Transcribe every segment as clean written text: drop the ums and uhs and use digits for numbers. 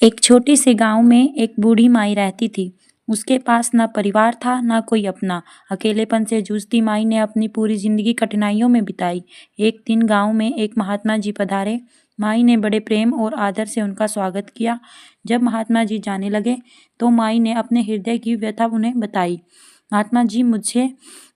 एक छोटे से गांव में एक बूढ़ी माई रहती थी। उसके पास ना परिवार था ना कोई अपना। अकेलेपन से जूझती माई ने अपनी पूरी जिंदगी कठिनाइयों में बिताई। एक दिन गांव में एक महात्मा जी पधारे। माई ने बड़े प्रेम और आदर से उनका स्वागत किया। जब महात्मा जी जाने लगे तो माई ने अपने हृदय की व्यथा उन्हें बताई। महात्मा जी, मुझे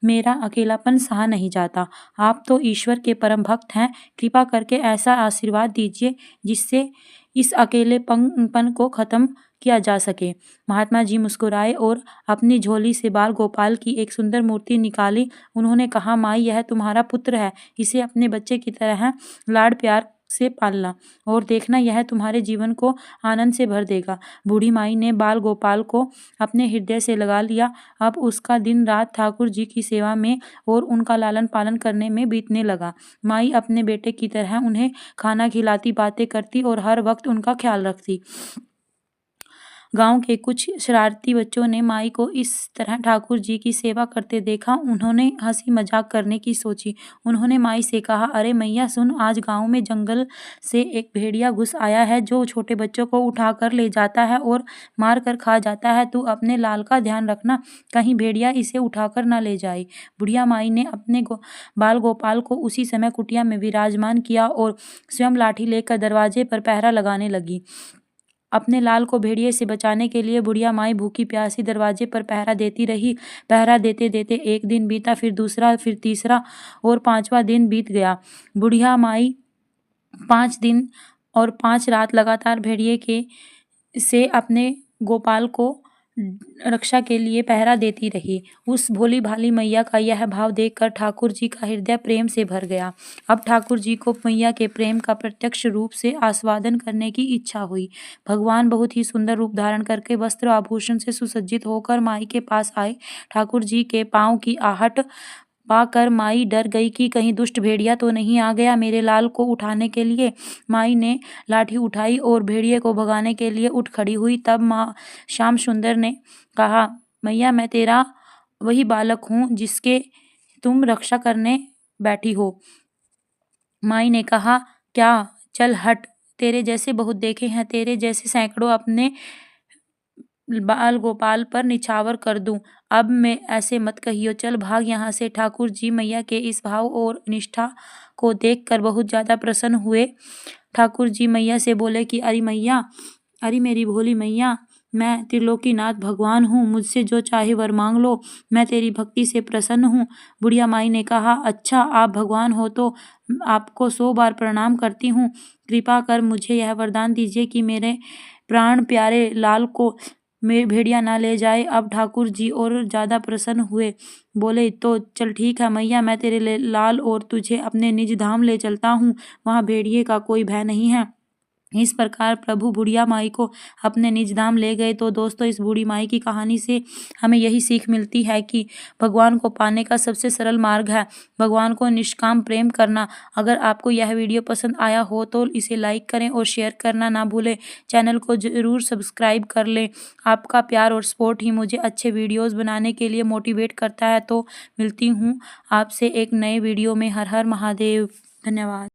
मेरा अकेलापन सहा नहीं जाता। आप तो ईश्वर के परम भक्त हैं। कृपा करके ऐसा आशीर्वाद दीजिए जिससे इस अकेलेपन को खत्म किया जा सके। महात्मा जी मुस्कुराए और अपनी झोली से बाल गोपाल की एक सुंदर मूर्ति निकाली। उन्होंने कहा, माई, यह तुम्हारा पुत्र है। इसे अपने बच्चे की तरह लाड प्यार से पालना और देखना, यह तुम्हारे जीवन को आनंद से भर देगा। बूढ़ी माई ने बाल गोपाल को अपने हृदय से लगा लिया। अब उसका दिन रात ठाकुर जी की सेवा में और उनका लालन पालन करने में बीतने लगा। माई अपने बेटे की तरह उन्हें खाना खिलाती, बातें करती और हर वक्त उनका ख्याल रखती। गांव के कुछ शरारती बच्चों ने माई को इस तरह ठाकुर जी की सेवा करते देखा। उन्होंने हंसी मजाक करने की सोची। उन्होंने माई से कहा, अरे मैया सुन, आज गांव में जंगल से एक भेड़िया घुस आया है जो छोटे बच्चों को उठा कर ले जाता है और मार कर खा जाता है। तू अपने लाल का ध्यान रखना, कहीं भेड़िया इसे उठाकर ना ले जाए। बुढ़िया माई ने अपने बाल गोपाल को उसी समय कुटिया में विराजमान किया और स्वयं लाठी लेकर दरवाजे पर पहरा लगाने लगी। अपने लाल को भेड़िए से बचाने के लिए बुढ़िया माई भूखी प्यासी दरवाजे पर पहरा देती रही। पहरा देते देते एक दिन बीता, फिर दूसरा, फिर तीसरा और 5वां दिन बीत गया। बुढ़िया माई 5 दिन और 5 रात लगातार भेड़िए के से अपने गोपाल को रक्षा के लिए पहरा देती रही। उस भोली भाली मैया का यह भाव देखकर ठाकुर जी का हृदय प्रेम से भर गया। अब ठाकुर जी को मैया के प्रेम का प्रत्यक्ष रूप से आस्वादन करने की इच्छा हुई। भगवान बहुत ही सुंदर रूप धारण करके वस्त्र आभूषण से सुसज्जित होकर माई के पास आए। ठाकुर जी के पांव की आहट पाकर माई डर गई कि कहीं दुष्ट भेड़िया तो नहीं आ गया मेरे लाल को उठाने के लिए। माई ने लाठी उठाई और भेड़िए को भगाने के लिए उठ खड़ी हुई। तब माँ श्याम सुंदर ने कहा, मैया, मैं तेरा वही बालक हूँ जिसके तुम रक्षा करने बैठी हो। माई ने कहा, क्या? चल हट, तेरे जैसे बहुत देखे हैं, तेरे जैसे सैकड़ों अपने बाल गोपाल पर निछावर कर दूं। अब मैं ऐसे मत कहियो, चल भाग यहाँ से। ठाकुर जी मैया के इस भाव और निष्ठा को देखकर बहुत ज्यादा प्रसन्न हुए। ठाकुर जी मैया से बोले कि अरे मैया, अरे मेरी भोली मैया, मैं त्रिलोकीनाथ भगवान हूँ, मुझसे जो चाहे वर मांग लो, मैं तेरी भक्ति से प्रसन्न हूँ। बुढ़िया माई ने कहा, अच्छा आप भगवान हो तो आपको 100 बार प्रणाम करती हूँ। कृपा कर मुझे यह वरदान दीजिए कि मेरे प्राण प्यारे लाल को भेड़िया ना ले जाए। अब ठाकुर जी और ज्यादा प्रसन्न हुए। बोले, तो चल ठीक है मैया, मैं तेरे लाल और तुझे अपने निज धाम ले चलता हूँ, वहाँ भेड़िए का कोई भय नहीं है। इस प्रकार प्रभु बुढ़िया माई को अपने निज धाम ले गए। तो दोस्तों, इस बूढ़ी माई की कहानी से हमें यही सीख मिलती है कि भगवान को पाने का सबसे सरल मार्ग है भगवान को निष्काम प्रेम करना। अगर आपको यह वीडियो पसंद आया हो तो इसे लाइक करें और शेयर करना ना भूलें। चैनल को जरूर सब्सक्राइब कर लें। आपका प्यार और सपोर्ट ही मुझे अच्छे वीडियोज़ बनाने के लिए मोटिवेट करता है। तो मिलती हूँ आपसे एक नए वीडियो में। हर हर महादेव। धन्यवाद।